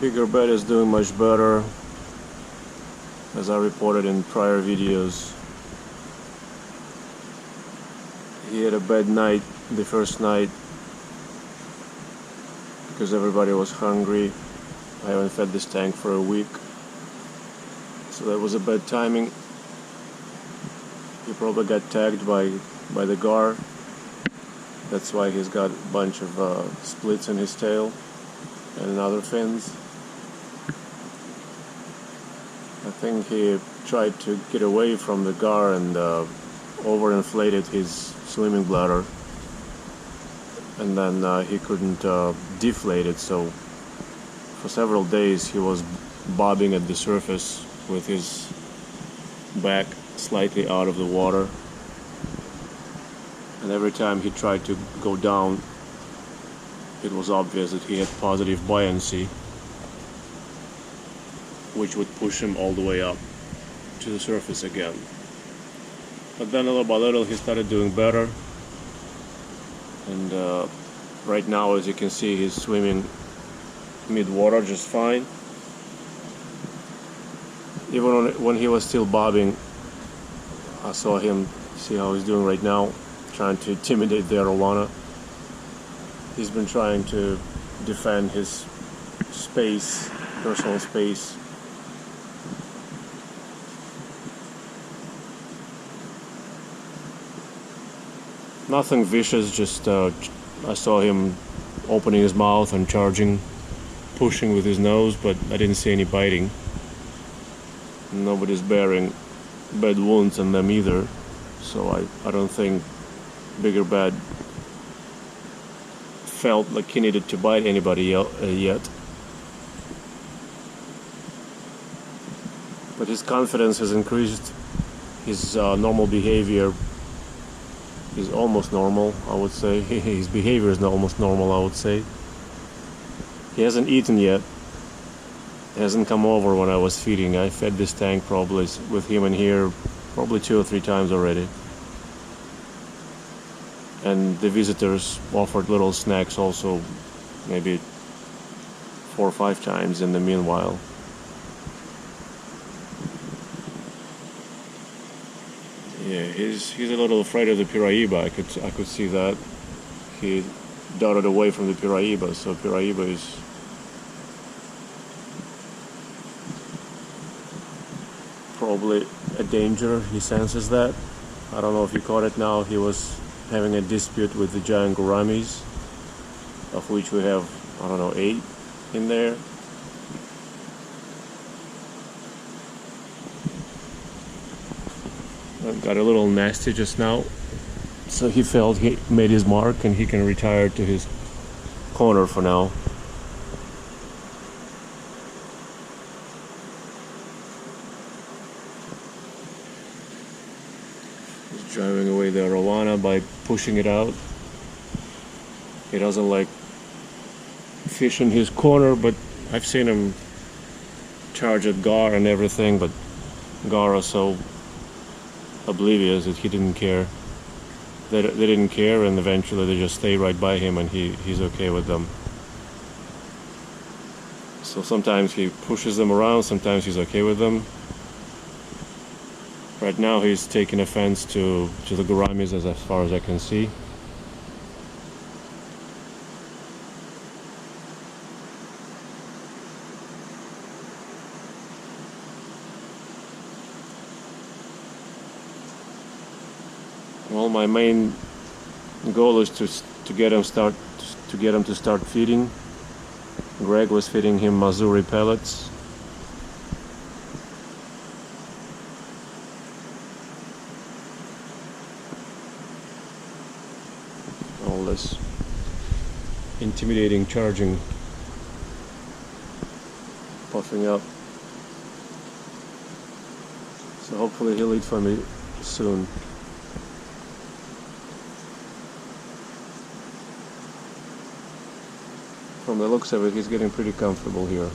Bigger bed is doing much better, as I reported in prior videos. He had a bad night the first night because everybody was hungry. I haven't fed this tank for a week, so that was a bad timing. He probably got tagged by the gar. That's why he's got a bunch of splits in his tail and other fins. I think he tried to get away from the gar and overinflated his swimming bladder, and then he couldn't deflate it, so for several days he was bobbing at the surface with his back slightly out of the water, and every time he tried to go down, it was obvious that he had positive buoyancy, which would push him all the way up to the surface again. But then little by little he started doing better, and right now, as you can see, he's swimming mid-water just fine. Even when he was still bobbing, I saw him, see how he's doing right now, trying to intimidate the arowana. He's been trying to defend his space, personal space. Nothing vicious, just I saw him opening his mouth and charging, pushing with his nose, but I didn't see any biting. Nobody's bearing bad wounds on them either, so I don't think Bigger Bad felt like he needed to bite anybody yet. But his confidence has increased. His normal behavior is almost normal, I would say. His behavior is almost normal, I would say. He hasn't eaten yet. He hasn't come over when I was feeding. I fed this tank probably with him in here probably 2 or 3 times already. And the visitors offered little snacks also, maybe 4 or 5 times in the meanwhile. Yeah, he's a little afraid of the piraiba. I could see that. He darted away from the piraiba, so piraiba is probably a danger. He senses that. I don't know if you caught it now. He was having a dispute with the giant gouramis, of which we have, I don't know, 8 in there. Got a little nasty just now, so he felt he made his mark and he can retire to his corner for now. He's driving away the arowana by pushing it out. He doesn't like fish in his corner, but I've seen him charge at gar and everything, but gar are so oblivious that he didn't care. They didn't care, and eventually they just stay right by him, and he's okay with them. So sometimes he pushes them around, sometimes he's okay with them. Right now he's taking offense to the gouramis as far as I can see. Well, my main goal is to get him to start feeding. Greg was feeding him Mazuri pellets. All this intimidating charging, puffing up. So hopefully he'll eat for me soon. From the looks of it, he's getting pretty comfortable here.